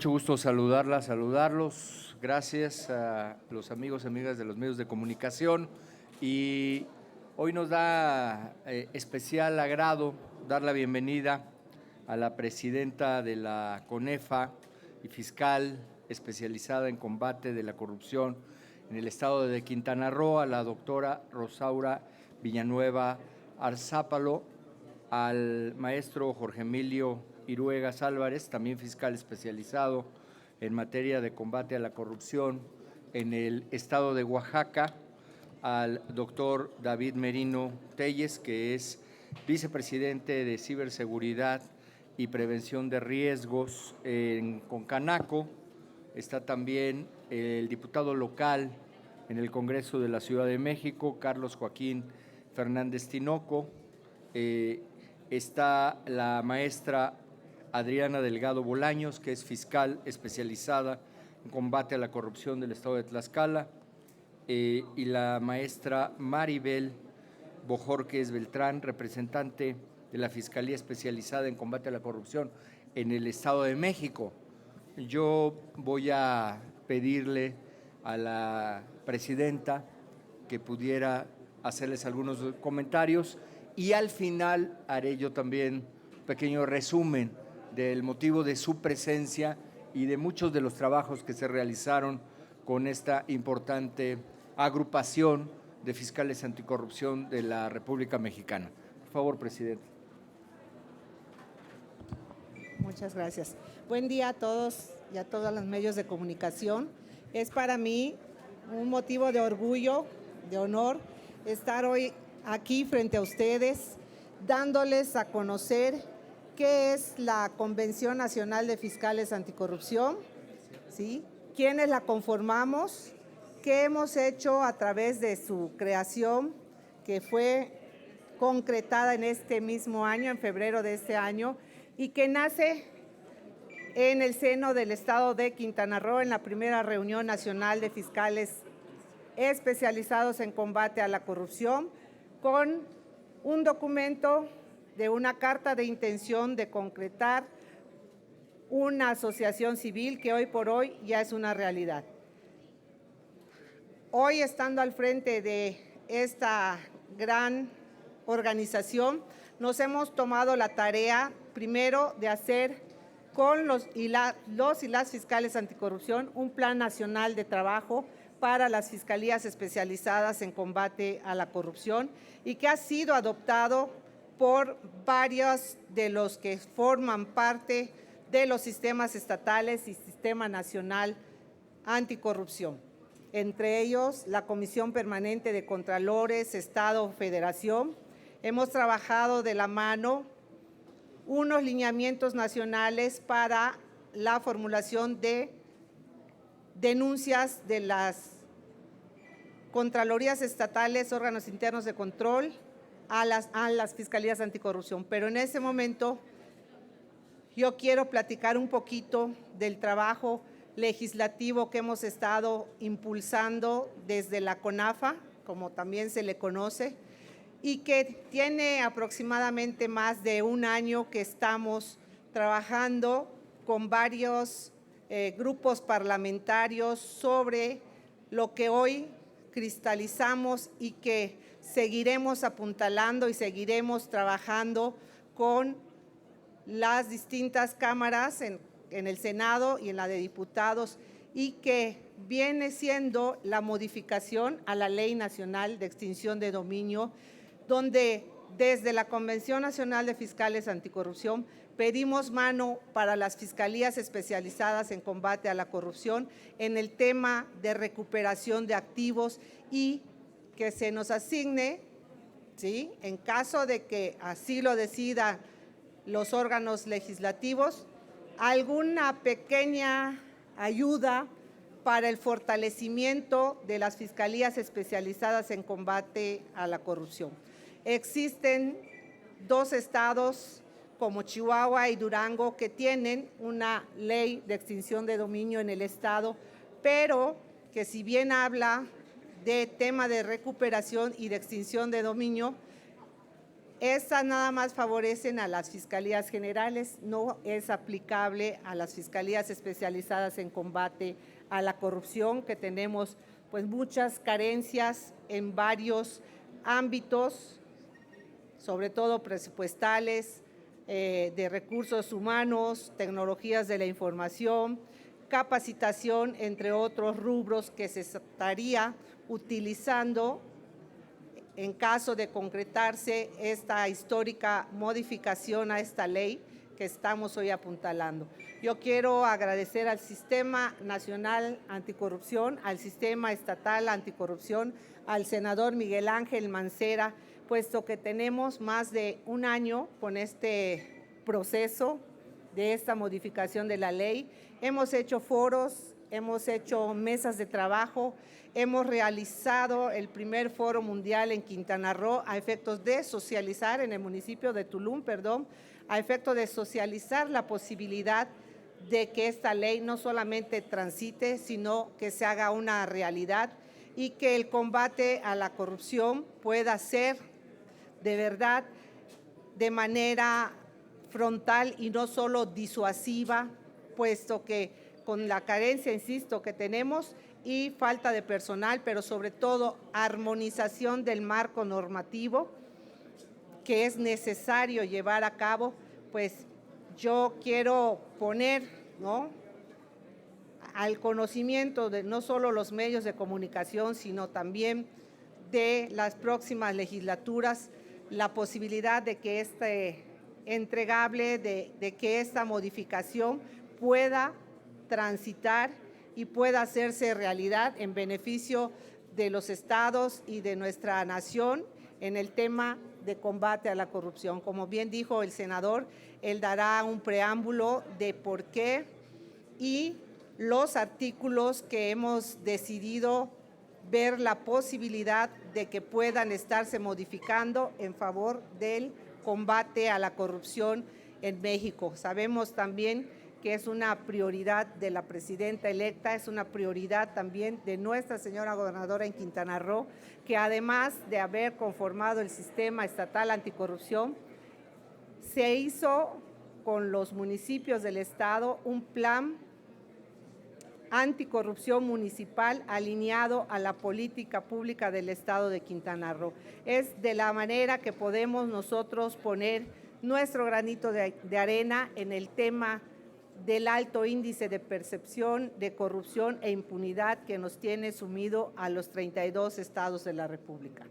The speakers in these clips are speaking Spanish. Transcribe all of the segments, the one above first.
Mucho gusto saludarlos. Gracias a los amigos y amigas de los medios de comunicación. Y hoy nos da especial agrado dar la bienvenida a la presidenta de la CONEFA y fiscal especializada en combate de la corrupción en el estado de Quintana Roo, a la doctora Rosaura Villanueva Arzápalo, al maestro Jorge Emilio Iruegas Álvarez, también fiscal especializado en materia de combate a la corrupción en el estado de Oaxaca, al doctor David Merino Telles, que es vicepresidente de Ciberseguridad y Prevención de Riesgos en Concanaco. Está también el diputado local en el Congreso de la Ciudad de México, Carlos Joaquín Fernández Tinoco. Está la maestra Adriana Delgado Bolaños, que es fiscal especializada en combate a la corrupción del estado de Tlaxcala, y la maestra Maribel Bojorquez Beltrán, representante de la Fiscalía Especializada en Combate a la Corrupción en el Estado de México. Yo voy a pedirle a la presidenta que pudiera hacerles algunos comentarios y al final haré yo también un pequeño resumen del motivo de su presencia y de muchos de los trabajos que se realizaron con esta importante agrupación de fiscales anticorrupción de la República Mexicana. Por favor, presidente. Muchas gracias. Buen día a todos y a todos los medios de comunicación. Es para mí un motivo de orgullo, de honor, estar hoy aquí frente a ustedes, dándoles a conocer qué es la Convención Nacional de Fiscales Anticorrupción, ¿sí? ¿Quiénes la conformamos? ¿Qué hemos hecho a través de su creación, que fue concretada en este mismo año, en febrero de este año, y que nace en el seno del estado de Quintana Roo, en la primera reunión nacional de fiscales especializados en combate a la corrupción, con un documento de una carta de intención de concretar una asociación civil que hoy por hoy ya es una realidad. Hoy, estando al frente de esta gran organización, nos hemos tomado la tarea, primero, de hacer con los y las fiscales anticorrupción un plan nacional de trabajo para las fiscalías especializadas en combate a la corrupción y que ha sido adoptado por varios de los que forman parte de los sistemas estatales y Sistema Nacional Anticorrupción. Entre ellos, la Comisión Permanente de Contralores, Estado, Federación. Hemos trabajado de la mano unos lineamientos nacionales para la formulación de denuncias de las Contralorías estatales, órganos internos de control, a las fiscalías anticorrupción. Pero en ese momento yo quiero platicar un poquito del trabajo legislativo que hemos estado impulsando desde la CONAFA, como también se le conoce, y que tiene aproximadamente más de un año que estamos trabajando con varios grupos parlamentarios sobre lo que hoy cristalizamos y que seguiremos apuntalando y seguiremos trabajando con las distintas cámaras en el Senado y en la de diputados, y que viene siendo la modificación a la Ley Nacional de Extinción de Dominio, donde desde la Convención Nacional de Fiscales Anticorrupción pedimos mano para las fiscalías especializadas en combate a la corrupción en el tema de recuperación de activos y que se nos asigne, ¿sí?, en caso de que así lo decidan los órganos legislativos, alguna pequeña ayuda para el fortalecimiento de las fiscalías especializadas en combate a la corrupción. Existen 2 estados como Chihuahua y Durango que tienen una ley de extinción de dominio en el estado, pero que si bien habla de tema de recuperación y de extinción de dominio, Estas nada más favorecen a las fiscalías generales, no es aplicable a las fiscalías especializadas en combate a la corrupción, que tenemos pues muchas carencias en varios ámbitos, sobre todo presupuestales, de recursos humanos, tecnologías de la información, capacitación, entre otros rubros que se estaría utilizando en caso de concretarse esta histórica modificación a esta ley que estamos hoy apuntalando. Yo quiero agradecer al Sistema Nacional Anticorrupción, al Sistema Estatal Anticorrupción, al senador Miguel Ángel Mancera, puesto que tenemos más de un año con este proceso de esta modificación de la ley. Hemos hecho foros, hemos hecho mesas de trabajo, hemos realizado el primer foro mundial en Quintana Roo a efectos de socializar, en el municipio de Tulum, a efectos de socializar la posibilidad de que esta ley no solamente transite, sino que se haga una realidad y que el combate a la corrupción pueda ser de verdad de manera frontal y no solo disuasiva, puesto que con la carencia, insisto, que tenemos y falta de personal, pero sobre todo armonización del marco normativo que es necesario llevar a cabo, pues yo quiero poner, ¿no?, al conocimiento de no solo los medios de comunicación, sino también de las próximas legislaturas, la posibilidad de que este entregable, de que esta modificación pueda transitar y pueda hacerse realidad en beneficio de los estados y de nuestra nación en el tema de combate a la corrupción. Como bien dijo el senador, él dará un preámbulo de por qué y los artículos que hemos decidido ver la posibilidad de que puedan estarse modificando en favor del combate a la corrupción en México. Sabemos también que es una prioridad de la presidenta electa, es una prioridad también de nuestra señora gobernadora en Quintana Roo, que además de haber conformado el Sistema Estatal Anticorrupción, se hizo con los municipios del estado un plan anticorrupción municipal alineado a la política pública del estado de Quintana Roo. Es de la manera que podemos nosotros poner nuestro granito de arena en el tema del alto índice de percepción de corrupción e impunidad que nos tiene sumido a los 32 estados de la República.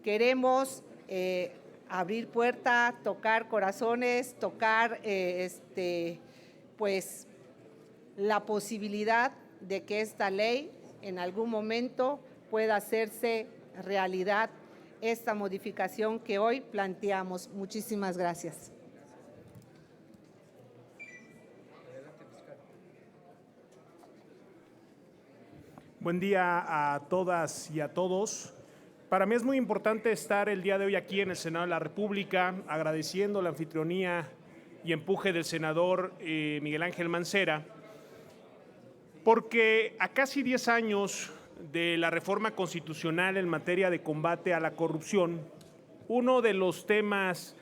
Queremos abrir puerta, tocar corazones, tocar pues la posibilidad de que esta ley en algún momento pueda hacerse realidad, esta modificación que hoy planteamos. Muchísimas gracias. Buen día a todas y a todos. Para mí es muy importante estar el día de hoy aquí en el Senado de la República, agradeciendo la anfitrionía y empuje del senador Miguel Ángel Mancera, porque a casi 10 años de la reforma constitucional en materia de combate a la corrupción, uno de los temas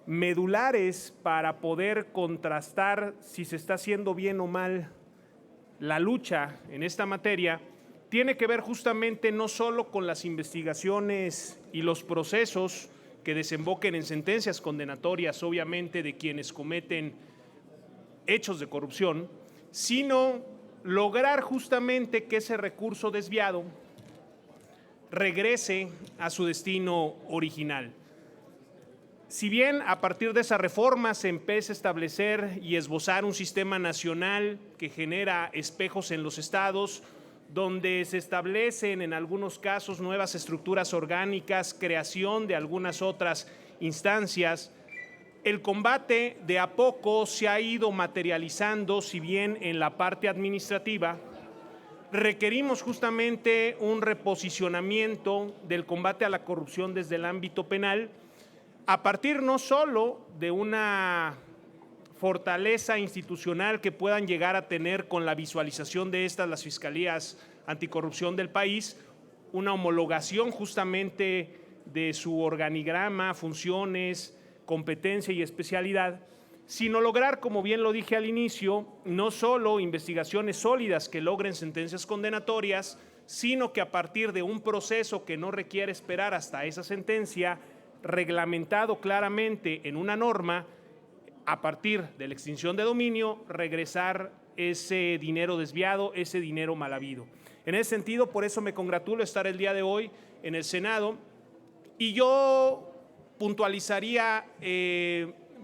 medulares para poder contrastar si se está haciendo bien o mal la lucha en esta materia tiene que ver justamente no solo con las investigaciones y los procesos que desemboquen en sentencias condenatorias, obviamente, de quienes cometen hechos de corrupción, sino lograr justamente que ese recurso desviado regrese a su destino original. Si bien a partir de esa reforma se empieza a establecer y esbozar un sistema nacional que genera espejos en los estados, donde se establecen en algunos casos nuevas estructuras orgánicas, creación de algunas otras instancias, el combate de a poco se ha ido materializando, si bien en la parte administrativa, requerimos justamente un reposicionamiento del combate a la corrupción desde el ámbito penal, a partir no solo de una fortaleza institucional que puedan llegar a tener con la visualización de estas las fiscalías anticorrupción del país, una homologación justamente de su organigrama, funciones, competencia y especialidad, sino lograr, como bien lo dije al inicio, no solo investigaciones sólidas que logren sentencias condenatorias, sino que a partir de un proceso que no requiere esperar hasta esa sentencia, reglamentado claramente en una norma, a partir de la extinción de dominio, regresar ese dinero desviado, ese dinero mal habido. En ese sentido, por eso me congratulo estar el día de hoy en el Senado, y yo puntualizaría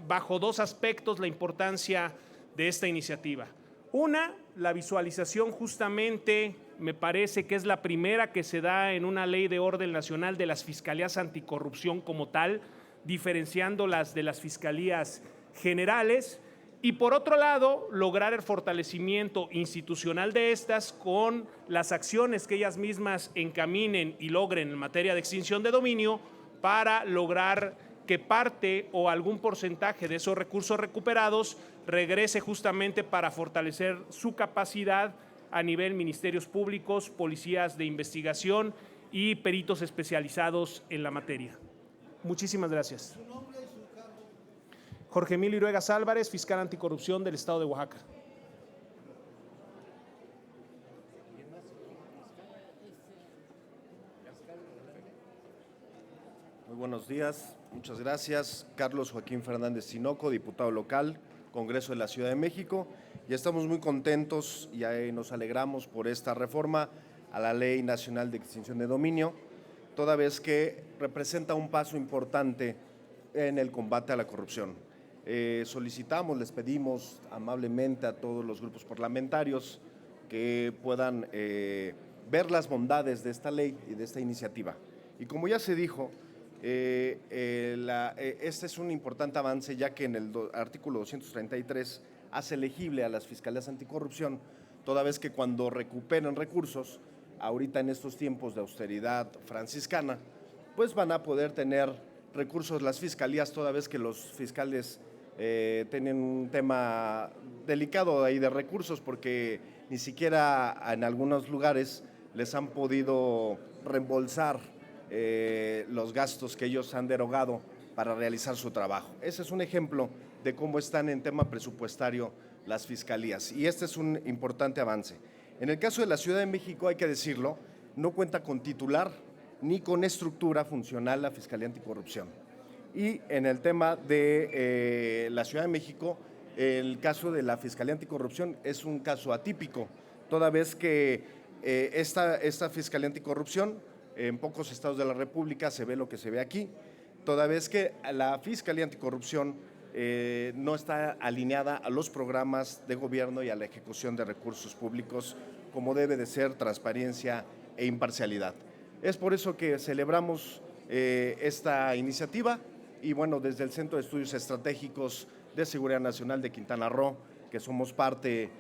bajo dos aspectos la importancia de esta iniciativa. Una, la visualización justamente, me parece que es la primera que se da en una ley de orden nacional de las fiscalías anticorrupción como tal, diferenciándolas de las fiscalías generales, y por otro lado, lograr el fortalecimiento institucional de estas con las acciones que ellas mismas encaminen y logren en materia de extinción de dominio para lograr que parte o algún porcentaje de esos recursos recuperados regrese justamente para fortalecer su capacidad a nivel ministerios públicos, policías de investigación y peritos especializados en la materia. Muchísimas gracias. Jorge Emilio Iruegas Álvarez, fiscal anticorrupción del Estado de Oaxaca. Muy buenos días, muchas gracias. Carlos Joaquín Fernández Tinoco, diputado local, Congreso de la Ciudad de México, y estamos muy contentos y nos alegramos por esta reforma a la Ley Nacional de Extinción de Dominio, toda vez que representa un paso importante en el combate a la corrupción. Solicitamos, les pedimos amablemente a todos los grupos parlamentarios que puedan ver las bondades de esta ley y de esta iniciativa. Y como ya se dijo, este es un importante avance, ya que en el artículo 233 hace elegible a las fiscalías anticorrupción, toda vez que cuando recuperen recursos, ahorita en estos tiempos de austeridad franciscana, pues van a poder tener recursos las fiscalías, toda vez que los fiscales tienen un tema delicado ahí de recursos, porque ni siquiera en algunos lugares les han podido reembolsar los gastos que ellos han derogado para realizar su trabajo. Ese es un ejemplo de cómo están en tema presupuestario las fiscalías, y este es un importante avance. En el caso de la Ciudad de México, hay que decirlo, no cuenta con titular ni con estructura funcional la Fiscalía Anticorrupción. Y en el tema de la Ciudad de México, el caso de la Fiscalía Anticorrupción es un caso atípico, toda vez que esta Fiscalía Anticorrupción en pocos estados de la República se ve lo que se ve aquí, toda vez que la Fiscalía Anticorrupción no está alineada a los programas de gobierno y a la ejecución de recursos públicos como debe de ser, transparencia e imparcialidad. Es por eso que celebramos esta iniciativa, y bueno, desde el Centro de Estudios Estratégicos de Seguridad Nacional de Quintana Roo, que somos parte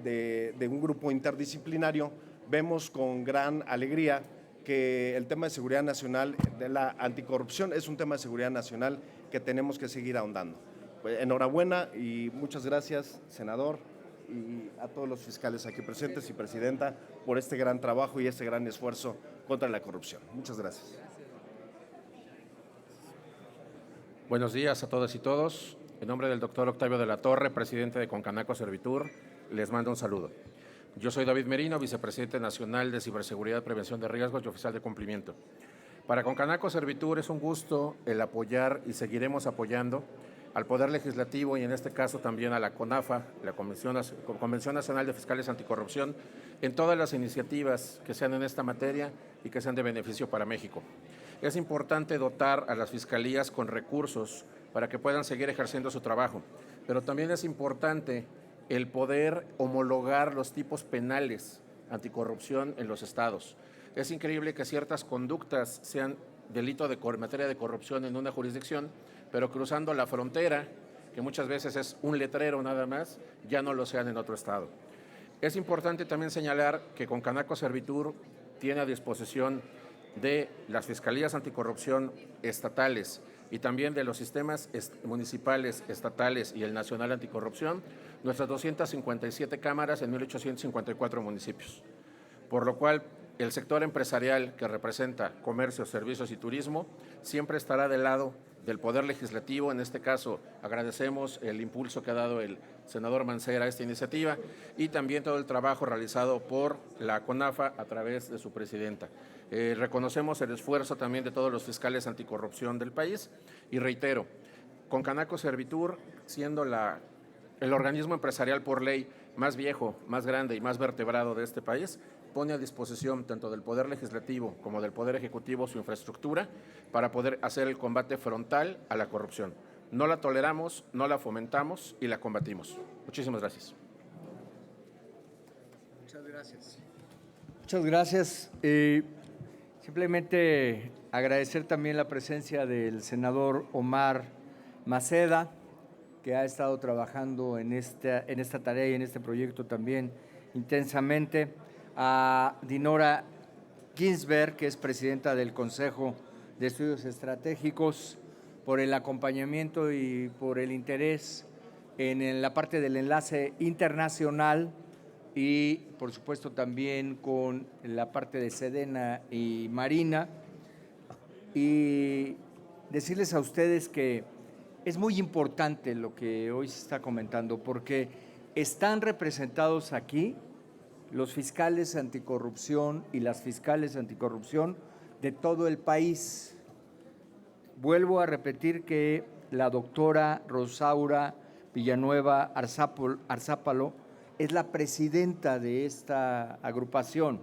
de un grupo interdisciplinario, vemos con gran alegría que el tema de seguridad nacional, de la anticorrupción, es un tema de seguridad nacional que tenemos que seguir ahondando. Pues, enhorabuena y muchas gracias, senador, y a todos los fiscales aquí presentes y presidenta, por este gran trabajo y este gran esfuerzo contra la corrupción. Muchas gracias. Buenos días a todas y todos. En nombre del doctor Octavio de la Torre, presidente de Concanaco Servitur, les mando un saludo. Yo soy David Merino, vicepresidente nacional de Ciberseguridad, Prevención de Riesgos y oficial de cumplimiento. Para Concanaco Servitur es un gusto el apoyar y seguiremos apoyando al Poder Legislativo y en este caso también a la CONAFA, la Convención Nacional de Fiscales Anticorrupción, en todas las iniciativas que sean en esta materia y que sean de beneficio para México. Es importante dotar a las fiscalías con recursos para que puedan seguir ejerciendo su trabajo, pero también es importante el poder homologar los tipos penales anticorrupción en los estados. Es increíble que ciertas conductas sean delito de materia de corrupción en una jurisdicción, pero cruzando la frontera, que muchas veces es un letrero nada más, ya no lo sean en otro estado. Es importante también señalar que Concanaco Servitur tiene a disposición de las fiscalías anticorrupción estatales y también de los sistemas municipales, estatales y el nacional anticorrupción, nuestras 257 cámaras en 1,854 municipios. Por lo cual, el sector empresarial que representa comercio, servicios y turismo siempre estará del lado del Poder Legislativo. En este caso, agradecemos el impulso que ha dado el senador Mancera a esta iniciativa y también todo el trabajo realizado por la CONAFA a través de su presidenta. Reconocemos el esfuerzo también de todos los fiscales anticorrupción del país y reitero, Concanaco Servitur, siendo el organismo empresarial por ley más viejo, más grande y más vertebrado de este país, pone a disposición tanto del Poder Legislativo como del Poder Ejecutivo su infraestructura para poder hacer el combate frontal a la corrupción. No la toleramos, no la fomentamos y la combatimos. Muchísimas gracias. Muchas gracias. Muchas gracias. Simplemente agradecer también la presencia del senador Omar Maceda, que ha estado trabajando en esta tarea y en este proyecto también intensamente, a Dinora Ginsberg, que es presidenta del Consejo de Estudios Estratégicos, por el acompañamiento y por el interés en la parte del enlace internacional y, por supuesto, también con la parte de Sedena y Marina. Y decirles a ustedes que es muy importante lo que hoy se está comentando, porque están representados aquí los fiscales anticorrupción y las fiscales anticorrupción de todo el país. Vuelvo a repetir que la doctora Rosaura Villanueva Arzápalo es la presidenta de esta agrupación,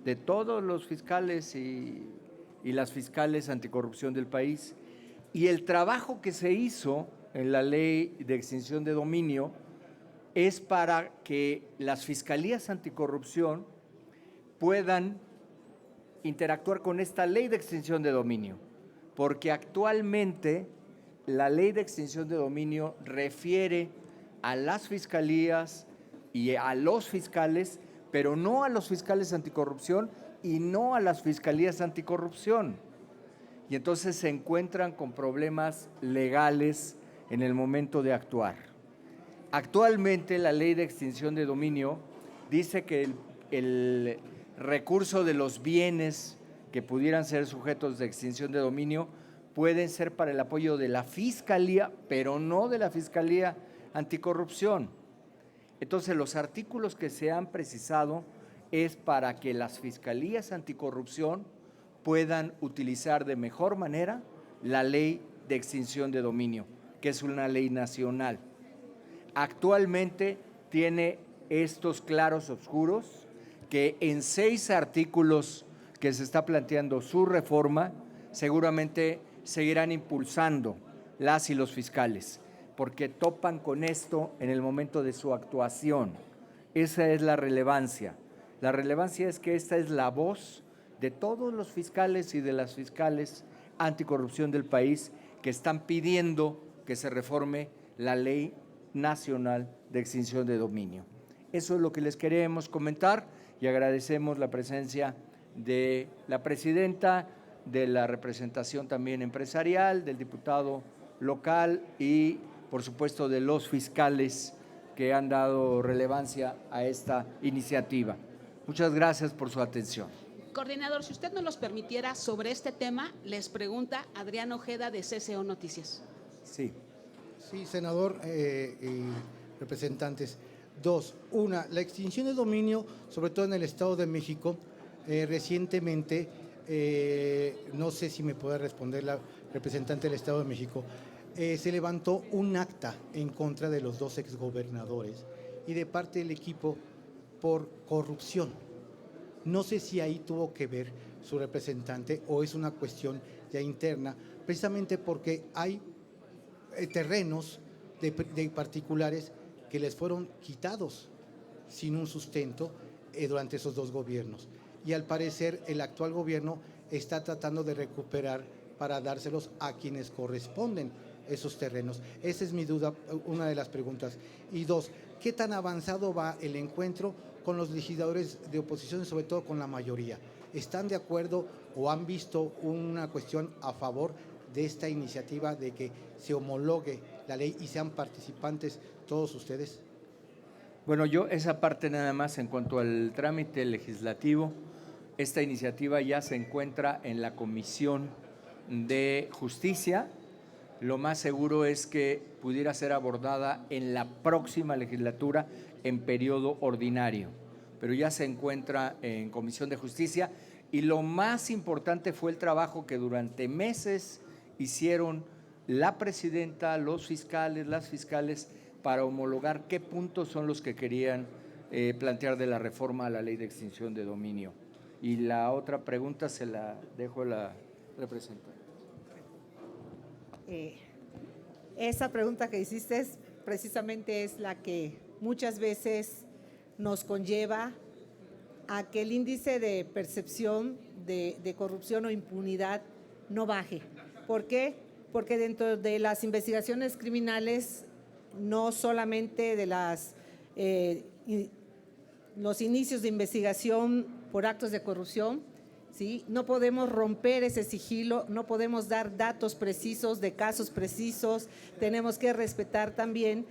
de todos los fiscales y las fiscales anticorrupción del país. Y el trabajo que se hizo en la ley de extinción de dominio es para que las fiscalías anticorrupción puedan interactuar con esta ley de extinción de dominio, porque actualmente la ley de extinción de dominio refiere a las fiscalías y a los fiscales, pero no a los fiscales anticorrupción y no a las fiscalías anticorrupción. Y entonces se encuentran con problemas legales en el momento de actuar. Actualmente la ley de extinción de dominio dice que el recurso de los bienes que pudieran ser sujetos de extinción de dominio pueden ser para el apoyo de la Fiscalía, pero no de la Fiscalía Anticorrupción. Entonces, los artículos que se han precisado es para que las Fiscalías Anticorrupción puedan utilizar de mejor manera la ley de extinción de dominio, que es una ley nacional. Actualmente tiene estos claros oscuros que en 6 artículos que se está planteando su reforma seguramente seguirán impulsando las y los fiscales, porque topan con esto en el momento de su actuación. Esa es la relevancia. La relevancia es que esta es la voz de todos los fiscales y de las fiscales anticorrupción del país que están pidiendo que se reforme la ley nacional de extinción de dominio. Eso es lo que les queremos comentar y agradecemos la presencia de la presidenta, de la representación también empresarial, del diputado local y, por supuesto, de los fiscales que han dado relevancia a esta iniciativa. Muchas gracias por su atención. Coordinador, si usted nos los permitiera, sobre este tema, les pregunta Adrián Ojeda de CCO Noticias. Sí. Sí, senador y representantes. 2. Una, la extinción de dominio, sobre todo en el Estado de México, recientemente, no sé si me puede responder la representante del Estado de México, se levantó un acta en contra de los 2 exgobernadores y de parte del equipo por corrupción. No sé si ahí tuvo que ver su representante o es una cuestión ya interna, precisamente porque hay terrenos de particulares que les fueron quitados sin un sustento durante esos 2 gobiernos. Y al parecer el actual gobierno está tratando de recuperar para dárselos a quienes corresponden esos terrenos. Esa es mi duda, una de las preguntas. Y 2, ¿qué tan avanzado va el encuentro con los legisladores de oposición y sobre todo con la mayoría? ¿Están de acuerdo o han visto una cuestión a favor de esta iniciativa de que se homologue la ley y sean participantes todos ustedes? Bueno, yo esa parte nada más en cuanto al trámite legislativo, Esta iniciativa ya se encuentra en la Comisión de Justicia. Lo más seguro es que pudiera ser abordada en la próxima legislatura en periodo ordinario, pero ya se encuentra en Comisión de Justicia. Y lo más importante fue el trabajo que durante meses hicieron la presidenta, los fiscales, las fiscales, para homologar qué puntos son los que querían plantear de la reforma a la ley de extinción de dominio. Y la otra pregunta se la dejo a la representante. Esa pregunta que hiciste precisamente es la que muchas veces nos conlleva a que el índice de percepción de corrupción o impunidad no baje. ¿Por qué? Porque dentro de las investigaciones criminales, no solamente de los inicios de investigación por actos de corrupción, ¿sí? No podemos romper ese sigilo, no podemos dar datos precisos de casos precisos, tenemos que respetar también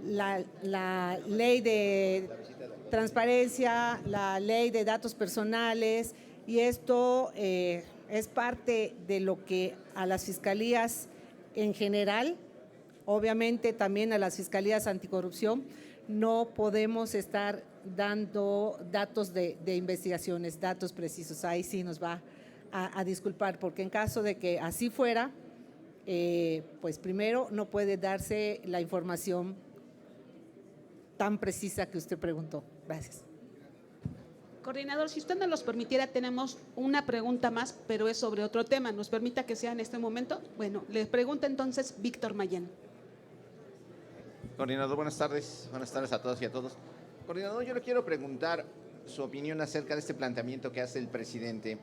la ley de transparencia, la ley de datos personales, y esto es parte de lo que a las fiscalías en general, obviamente también a las fiscalías anticorrupción, no podemos estar dando datos de investigaciones, datos precisos. Ahí sí nos va a disculpar, porque en caso de que así fuera, pues primero no puede darse la información tan precisa que usted preguntó. Gracias. Coordinador, si usted nos los permitiera, tenemos una pregunta más, pero es sobre otro tema. ¿Nos permita que sea en este momento? Bueno, le pregunta entonces Víctor Mayén. Coordinador, buenas tardes a todas y a todos. Coordinador, yo le quiero preguntar su opinión acerca de este planteamiento que hace el presidente,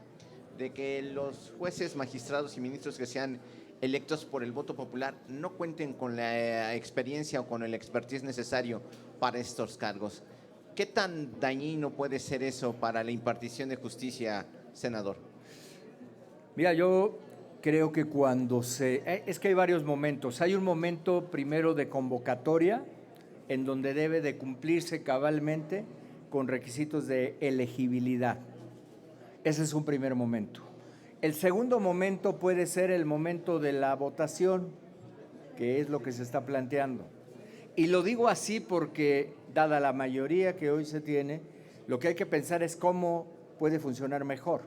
de que los jueces, magistrados y ministros que sean electos por el voto popular no cuenten con la experiencia o con el expertise necesario para estos cargos. ¿Qué tan dañino puede ser eso para la impartición de justicia, senador? Mira, yo creo que es que hay varios momentos. Hay un momento primero de convocatoria, en donde debe de cumplirse cabalmente con requisitos de elegibilidad. Ese es un primer momento. El segundo momento puede ser el momento de la votación, que es lo que se está planteando. Y lo digo así porque, dada la mayoría que hoy se tiene, lo que hay que pensar es cómo puede funcionar mejor.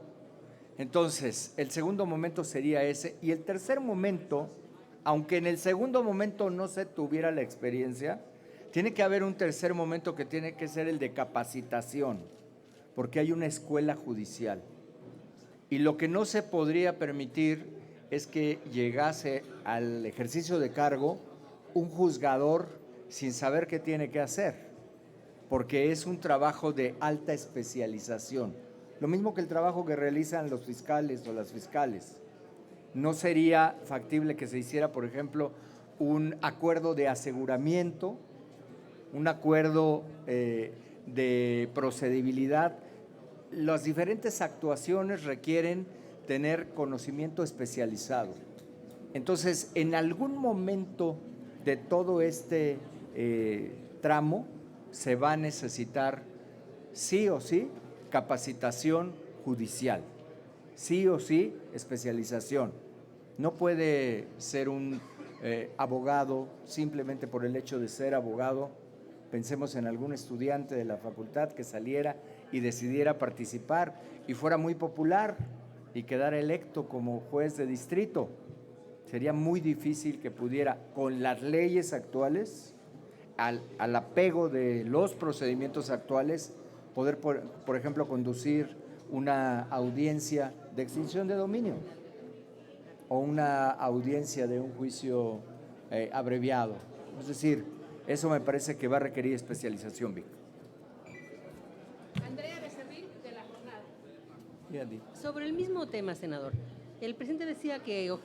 Entonces, el segundo momento sería ese. Y el tercer momento, aunque en el segundo momento no se tuviera la experiencia, tiene que haber un tercer momento que tiene que ser el de capacitación, porque hay una escuela judicial. Y lo que no se podría permitir es que llegase al ejercicio de cargo un juzgador sin saber qué tiene que hacer, porque es un trabajo de alta especialización. Lo mismo que el trabajo que realizan los fiscales o las fiscales. No sería factible que se hiciera, por ejemplo, un acuerdo de aseguramiento, un acuerdo de procedibilidad. Las diferentes actuaciones requieren tener conocimiento especializado. Entonces, en algún momento de todo este tramo se va a necesitar sí o sí capacitación judicial, sí o sí especialización. No puede ser un abogado simplemente por el hecho de ser abogado. Pensemos en algún estudiante de la facultad que saliera y decidiera participar y fuera muy popular y quedara electo como juez de distrito. Sería muy difícil que pudiera, con las leyes actuales, al apego de los procedimientos actuales, poder, por ejemplo, conducir una audiencia de extinción de dominio o una audiencia de un juicio abreviado. Es decir, eso me parece que va a requerir especialización, Vic. Andrea Becerril, de La Jornada. Sobre el mismo tema, senador, el presidente decía que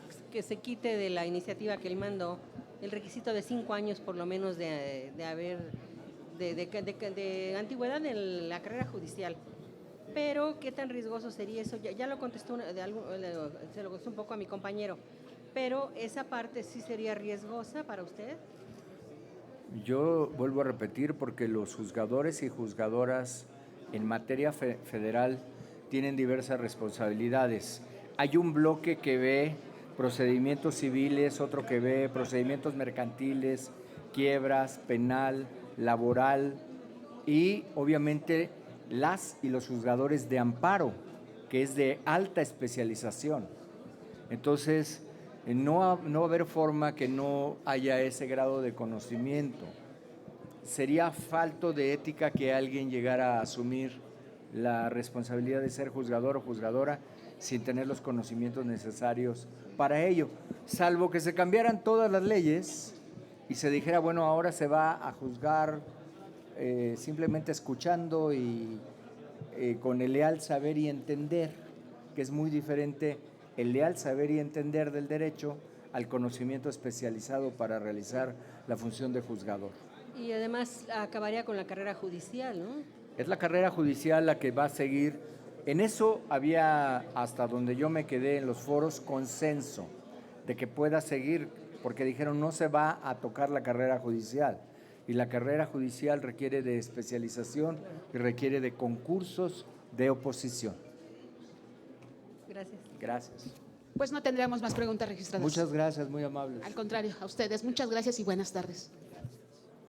se quite de la iniciativa que él mandó el requisito de 5 años por lo menos de antigüedad en la carrera judicial. Pero, ¿qué tan riesgoso sería eso? Ya lo contestó, se lo contestó un poco a mi compañero, pero ¿esa parte sí sería riesgosa para usted? Yo vuelvo a repetir, porque los juzgadores y juzgadoras en materia federal tienen diversas responsabilidades. Hay un bloque que ve procedimientos civiles, otro que ve procedimientos mercantiles, quiebras, penal, laboral y obviamente las y los juzgadores de amparo, que es de alta especialización. Entonces, no va a haber forma que no haya ese grado de conocimiento. Sería falto de ética que alguien llegara a asumir la responsabilidad de ser juzgador o juzgadora sin tener los conocimientos necesarios para ello, salvo que se cambiaran todas las leyes y se dijera, bueno, ahora se va a juzgar simplemente escuchando y con el leal saber y entender, que es muy diferente el leal saber y entender del derecho al conocimiento especializado para realizar la función de juzgador. Y además acabaría con la carrera judicial, ¿no? Es la carrera judicial la que va a seguir. En eso había, hasta donde yo me quedé en los foros, consenso de que pueda seguir, porque dijeron no se va a tocar la carrera judicial. Y la carrera judicial requiere de especialización y requiere de concursos de oposición. Gracias. Gracias. Pues no tendríamos más preguntas registradas. Muchas gracias, muy amables. Al contrario, a ustedes. Muchas gracias y buenas tardes.